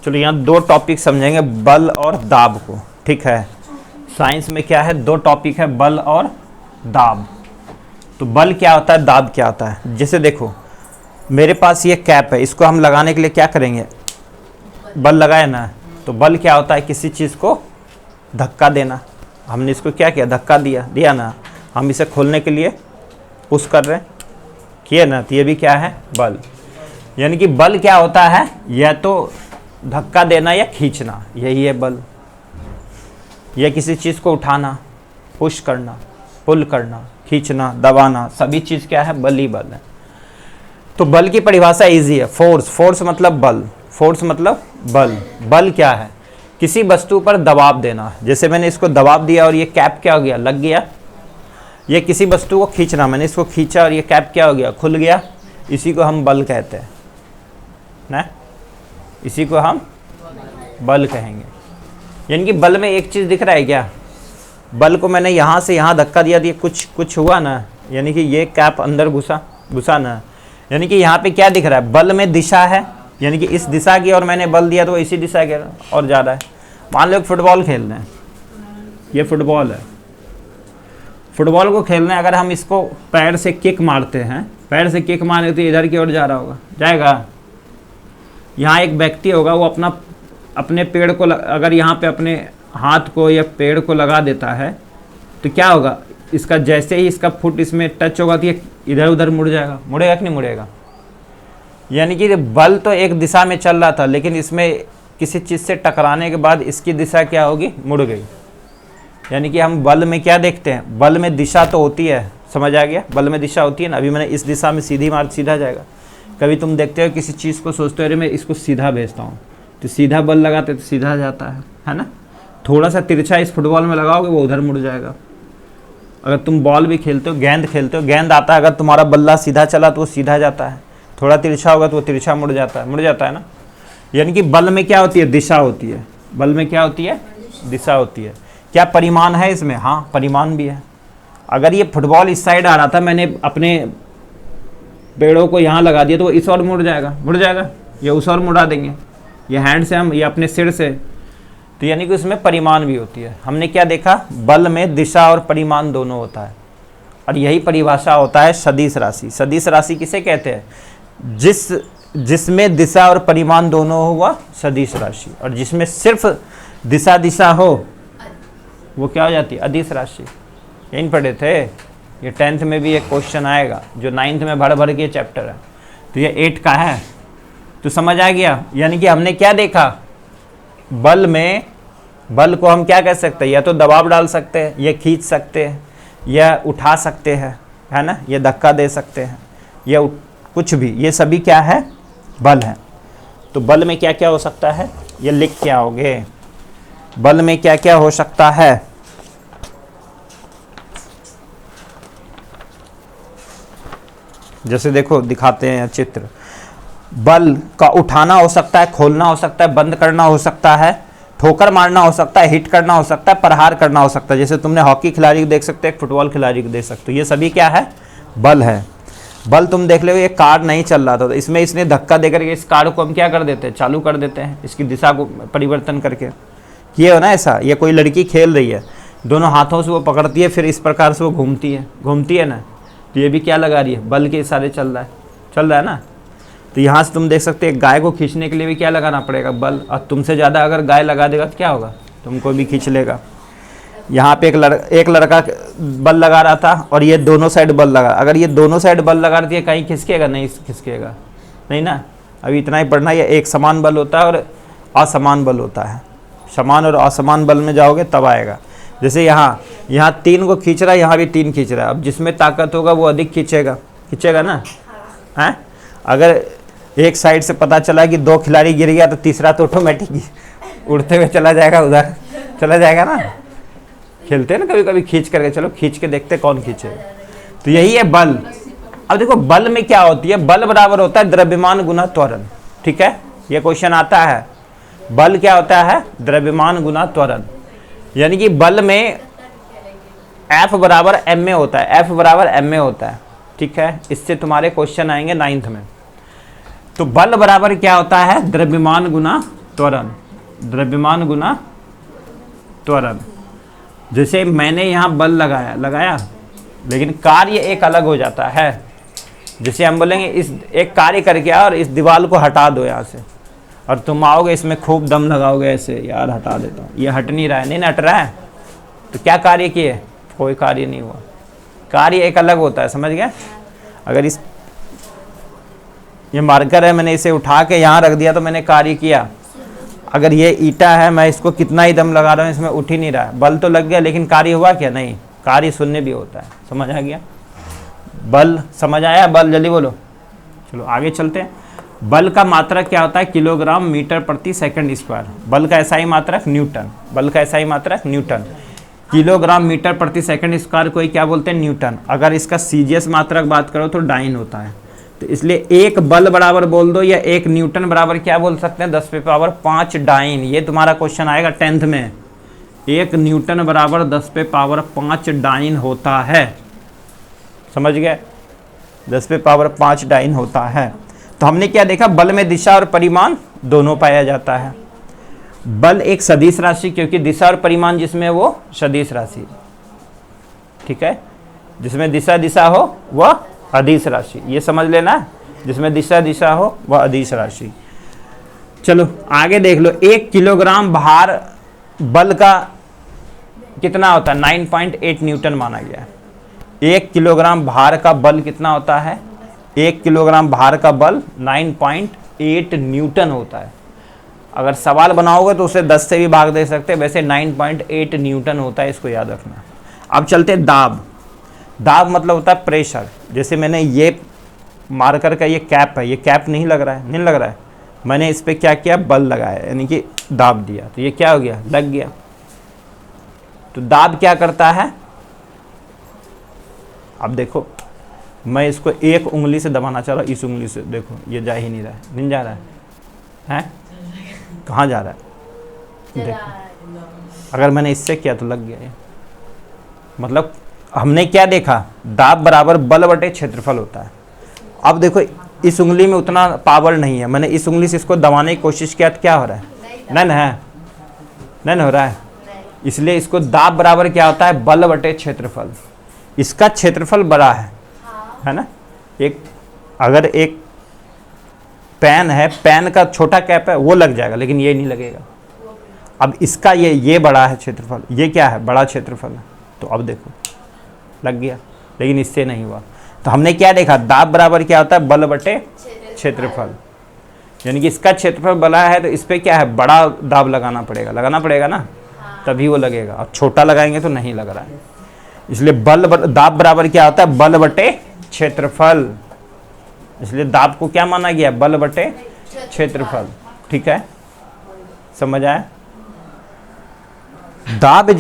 चलो यहाँ दो टॉपिक समझेंगे, बल और दाब को, ठीक है। साइंस में क्या है, दो टॉपिक है, बल और दाब। तो बल क्या होता है, दाब क्या होता है। जैसे देखो मेरे पास ये कैप है, इसको हम लगाने के लिए क्या करेंगे, बल लगाए ना। तो बल क्या होता है, किसी चीज़ को धक्का देना। हमने इसको क्या किया, धक्का दिया ना। हम इसे खोलने के लिए पुश कर रहे हैं, किए ना, तो ये भी क्या है, बल। यानी कि बल क्या होता है, या तो धक्का देना या खींचना, यही है बल। या किसी चीज़ को उठाना, पुश करना, पुल करना, खींचना, दबाना, सभी चीज़ क्या है, बल ही बल है। तो बल की परिभाषा इजी है, फोर्स मतलब बल, फोर्स मतलब बल। बल क्या है, किसी वस्तु पर दबाव देना। जैसे मैंने इसको दबाव दिया और ये कैप क्या हो गया, लग गया। ये किसी वस्तु को खींचना, मैंने इसको खींचा और ये कैप क्या हो गया, खुल गया। इसी को हम बल कहते हैं ना, इसी को हम बल कहेंगे। यानी कि बल में एक चीज़ दिख रहा है क्या, बल को मैंने यहाँ से यहाँ धक्का दिया, कुछ हुआ ना, यानी कि ये कैप अंदर घुसा ना। यानी कि यहाँ पे क्या दिख रहा है, बल में दिशा है, यानी कि इस दिशा की, और मैंने बल दिया तो इसी दिशा के और जा रहा है। मान लो फुटबॉल खेल रहे हैं, ये फुटबॉल है, फुटबॉल को खेलना है, अगर हम इसको पैर से किक मारते हैं, पैर से किक मारे तो इधर की ओर जा रहा होगा, जाएगा। यहाँ एक व्यक्ति होगा, वो अपने पेड़ को अगर यहाँ पे अपने हाथ को या पेड़ को लगा देता है तो क्या होगा, इसका जैसे ही इसका फुट इसमें टच होगा तो ये इधर उधर मुड़ जाएगा, मुड़ेगा कि नहीं मुड़ेगा। यानी कि बल तो एक दिशा में चल रहा था, लेकिन इसमें किसी चीज़ से टकराने के बाद इसकी दिशा क्या होगी, मुड़ गई। यानी कि हम बल में क्या देखते हैं, बल में दिशा तो होती है, समझ आ गया, बल में दिशा होती है ना। अभी मैंने इस दिशा में सीधी मार, सीधा जाएगा। कभी तुम देखते हो किसी चीज़ को सोचते हो अरे मैं इसको सीधा भेजता हूँ, तो सीधा बल लगाते तो सीधा जाता है ना। थोड़ा सा तिरछा इस फुटबॉल में लगाओगे वो उधर मुड़ जाएगा। अगर तुम बॉल भी खेलते हो, गेंद खेलते हो, गेंद आता है, अगर तुम्हारा बल्ला सीधा चला तो वो सीधा जाता है, थोड़ा तिरछा होगा तो वो तिरछा मुड़ जाता है ना। यानी कि बल में क्या होती है, दिशा होती है। बल में क्या होती है, दिशा होती है। क्या परिमाण है इसमें, हाँ परिमाण भी है। अगर ये फुटबॉल इस साइड आ रहा था, मैंने अपने पेड़ों को यहाँ लगा दिया तो वो इस ओर मुड़ जाएगा, ये उस ओर मुड़ा देंगे, ये हैंड से हम, ये अपने सिर से। तो यानी कि उसमें परिमाण भी होती है। हमने क्या देखा, बल में दिशा और परिमाण दोनों होता है, और यही परिभाषा होता है सदिश राशि। सदिश राशि किसे कहते हैं, जिसमें दिशा और परिमाण दोनों हुआ सदिश राशि, और जिसमें सिर्फ दिशा हो वो क्या हो जाती है, अदिश राशि। यहीं पढ़े थे, ये 10th में भी एक क्वेश्चन आएगा, जो 9th में भर के चैप्टर है, तो ये 8 का है। तो समझ आ गया। यानी कि हमने क्या देखा, बल को हम क्या कह सकते हैं, या तो दबाव डाल सकते हैं, या खींच सकते हैं, या उठा सकते हैं, है ना, या धक्का दे सकते हैं, या कुछ भी, ये सभी क्या है, बल है। तो बल में क्या क्या हो सकता है, ये लिख के आओगे, बल में क्या क्या हो सकता है। जैसे देखो दिखाते हैं चित्र, बल का उठाना हो सकता है, खोलना हो सकता है, बंद करना हो सकता है, ठोकर मारना हो सकता है, हिट करना हो सकता है, प्रहार करना हो सकता है। जैसे तुमने हॉकी खिलाड़ी को देख सकते हो, फुटबॉल खिलाड़ी को देख सकते हो, ये सभी क्या है, बल है। बल तुम देख लो, ये कार नहीं चल रहा था, तो इसमें इसने धक्का देकर के इस कार को हम क्या कर देते हैं, चालू कर देते हैं, इसकी दिशा को परिवर्तन करके। ये हो ना ऐसा, ये कोई लड़की खेल रही है, दोनों हाथों से वो पकड़ती है, फिर इस प्रकार से वो घूमती है ना, तो ये भी क्या लगा रही है, बल के इशारे चल रहा है ना। तो यहाँ से तुम देख सकते हैं, गाय को खींचने के लिए भी क्या लगाना पड़ेगा, बल। और तुमसे ज़्यादा अगर गाय लगा देगा तो क्या होगा, तुमको भी खींच लेगा। यहाँ पे एक लड़का बल लगा रहा था, और ये दोनों साइड बल लगा, अगर ये दोनों साइड बल लगा रही है, कहीं खिसकेगा, नहीं खिसकेगा, नहीं ना। अभी इतना ही पढ़ना, ये एक समान बल होता है और असमान बल होता है। समान और असमान बल में जाओगे तब आएगा। जैसे यहाँ 3 को खींच रहा है, यहाँ भी 3 खींच रहा है, अब जिसमें ताकत होगा वो अधिक खींचेगा ना, है। अगर एक साइड से पता चला कि 2 खिलाड़ी गिर गया, तो तीसरा तो ऑटोमेटिक उड़ते हुए चला जाएगा, उधर चला जाएगा ना। खेलते हैं ना कभी कभी खींच करके, चलो खींच के देखते कौन खींचेगा। तो यही है बल। अब देखो बल में क्या होती है, बल बराबर होता है द्रव्यमान गुना त्वरण, ठीक है, ये क्वेश्चन आता है। बल क्या होता है, द्रव्यमान गुना त्वरण। यानी कि बल में F बराबर m में होता है, F बराबर m में होता है, ठीक है। इससे तुम्हारे क्वेश्चन आएंगे 9th में। तो बल बराबर क्या होता है, द्रव्यमान गुना त्वरण, द्रव्यमान गुना त्वरण। जैसे मैंने यहाँ बल लगाया लेकिन कार्य एक अलग हो जाता है। जैसे हम बोलेंगे इस एक कार्य करके आओ और इस दीवार को हटा दो यहाँ से, और तुम आओगे इसमें खूब दम लगाओगे ऐसे, यार हटा देता हूँ, ये हट नहीं रहा है, नहीं हट रहा है, तो क्या कार्य किए, कोई कार्य नहीं हुआ। कार्य एक अलग होता है, समझ गए। अगर ये मार्कर है, मैंने इसे उठा के यहाँ रख दिया तो मैंने कार्य किया। अगर ये ईटा है, मैं इसको कितना ही दम लगा रहा हूँ, इसमें उठ ही नहीं रहा है, बल तो लग गया लेकिन कार्य हुआ क्या, नहीं। कार्य शून्य भी होता है, समझ आ गया। बल समझ आया, बल जल्दी बोलो। चलो आगे चलते हैं। बल का मात्रक क्या होता है, किलोग्राम मीटर प्रति सेकंड स्क्वायर। बल का SI मात्रक न्यूटन, बल का SI मात्रक न्यूटन। किलोग्राम मीटर प्रति सेकंड स्क्वायर को क्या बोलते हैं, न्यूटन। अगर इसका CGS मात्रक बात करो तो डाइन होता है। तो इसलिए एक बल बराबर बोल दो या एक न्यूटन बराबर क्या बोल सकते हैं, 10⁵ डाइन। ये तुम्हारा क्वेश्चन आएगा 10th में। एक न्यूटन बराबर 10⁵ डाइन होता है, समझ गए, 10⁵ डाइन होता है। तो हमने क्या देखा, बल में दिशा और परिमाण दोनों पाया जाता है। बल एक सदिश राशि, क्योंकि दिशा और परिमाण जिसमें वो सदिश राशि, ठीक है। जिसमें दिशा हो वह अदिश राशि, ये समझ लेना। जिसमें दिशा हो वह अदिश राशि। चलो आगे देख लो। 1 किलोग्राम भार बल का कितना होता है, 9.8 न्यूटन माना गया है। 1 किलोग्राम भार का बल कितना होता है, 1 किलोग्राम भार का बल 9.8 न्यूटन होता है। अगर सवाल बनाओगे तो उसे 10 से भी भाग दे सकते हैं, वैसे 9.8 न्यूटन होता है, इसको याद रखना। अब चलते दाब। दाब मतलब होता है प्रेशर। जैसे मैंने ये मार्कर का ये कैप है, ये कैप नहीं लग रहा है, मैंने इस पर क्या किया, बल लगाया, यानी कि दाब दिया, तो ये क्या हो गया, लग गया। तो दाब क्या करता है, अब देखो मैं इसको एक उंगली से दबाना चाह रहा हूँ, इस उंगली से, देखो ये जा ही नहीं रहा है, नहीं जा रहा है, हैं कहाँ जा रहा है, देखो अगर मैंने इससे किया तो लग गया ये। मतलब हमने क्या देखा, दाब बराबर बल बटे क्षेत्रफल होता है। अब देखो इस उंगली में उतना पावर नहीं है, मैंने इस उंगली से इसको दबाने की कोशिश किया तो क्या हो रहा है, नहीं हो रहा है। इसलिए इसको दाब बराबर क्या होता है, बल बटे क्षेत्रफल। इसका क्षेत्रफल बड़ा है ना। अगर एक पेन है, पेन का छोटा कैप है, वो लग जाएगा लेकिन ये नहीं लगेगा। अब इसका ये बड़ा है क्षेत्रफल, ये क्या है, बड़ा क्षेत्रफल है, तो अब देखो लग गया, लेकिन इससे नहीं हुआ। तो हमने क्या देखा, दाब बराबर क्या होता है, बल बटे क्षेत्रफल। यानी कि इसका क्षेत्रफल बड़ा है तो इस पर क्या है, बड़ा दाब लगाना पड़ेगा ना, तभी वो लगेगा। और छोटा लगाएंगे तो नहीं लग रहा है। इसलिए दाब बराबर क्या होता है, बल बटे क्षेत्रफल। इसलिए दाब को क्या माना गया, बल बटे क्षेत्रफल। ठीक है, समझ आया। दाब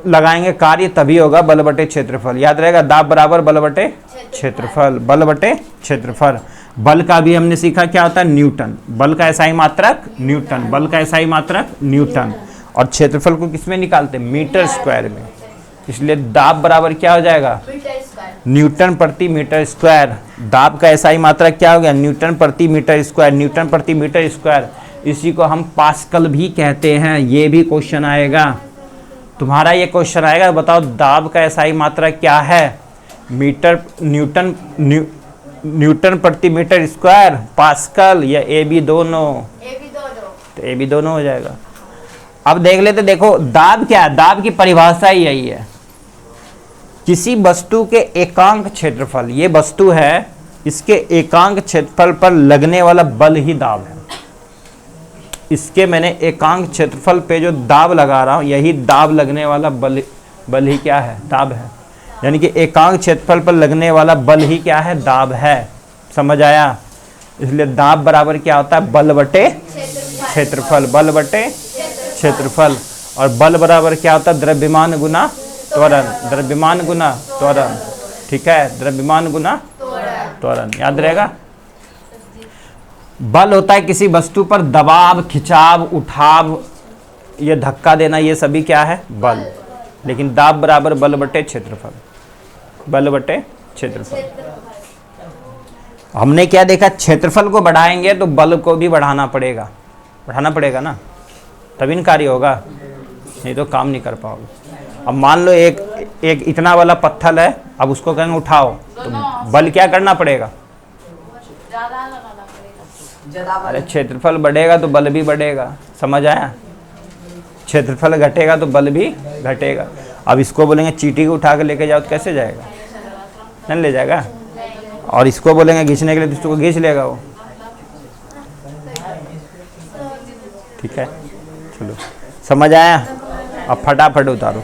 लगाएंगे कार्य तभी होगा, बल बटे क्षेत्रफल। याद रहेगा, दाब बराबर बल बटे क्षेत्रफल, बल बटे क्षेत्रफल। बल का भी हमने सीखा क्या होता है, न्यूटन। बल का SI मात्रक न्यूटन, बल का SI मात्रक न्यूटन। और क्षेत्रफल को किसमें निकालते हैं, मीटर स्क्वायर में। इसलिए दाब बराबर क्या हो जाएगा, न्यूटन प्रति मीटर स्क्वायर। दाब का SI मात्रक क्या हो गया, न्यूटन प्रति मीटर स्क्वायर, न्यूटन प्रति मीटर स्क्वायर। इसी को हम पास्कल भी कहते हैं। ये भी क्वेश्चन आएगा तुम्हारा, ये क्वेश्चन आएगा, बताओ दाब का SI मात्रक क्या है, न्यूटन प्रति मीटर स्क्वायर, पास्कल या AB दोनों। तो AB दोनों हो जाएगा। अब देख लेते, देखो दाब क्या है, दाब की परिभाषा ही यही है, किसी वस्तु के एकांक क्षेत्रफल, ये वस्तु है, इसके एकांक क्षेत्रफल पर लगने वाला बल ही दाब है। इसके मैंने एकांक क्षेत्रफल पे जो दाब लगा रहा हूँ, यही दाब लगने वाला बल ही क्या है, दाब है। यानी कि एकांक क्षेत्रफल पर लगने वाला बल ही क्या है, दाब है। समझ आया। इसलिए दाब बराबर क्या होता है, बल बटे क्षेत्रफल, बल बटे क्षेत्रफल। और बल बराबर क्या होता है, द्रव्यमान गुना त्वरण, द्रव्यमान गुना त्वरण। ठीक है, द्रव्यमान गुना त्वरण, याद रहेगा। बल होता है किसी वस्तु पर दबाव, खिंचाव, उठाव, ये धक्का देना, ये सभी क्या है, बल। लेकिन दाब बराबर बल बटे क्षेत्रफल, बल बटे क्षेत्रफल। हमने क्या देखा, क्षेत्रफल को बढ़ाएंगे तो बल को भी बढ़ाना पड़ेगा ना, तभी न कार्य होगा, नहीं तो काम नहीं कर पाओगे। अब मान लो एक इतना वाला पत्थर है, अब उसको कहेंगे उठाओ, तो बल क्या करना पड़ेगा, अरे क्षेत्रफल बढ़ेगा तो बल भी बढ़ेगा, समझ आया, क्षेत्रफल घटेगा तो बल भी घटेगा। अब इसको बोलेंगे चींटी को उठा के लेके जाओ तो कैसे जाएगा, नहीं ले जाएगा, और इसको बोलेंगे खींचने के लिए तो इसको खींच लेगा वो। ठीक है, चलो समझ आया, अब फटाफट उतारो।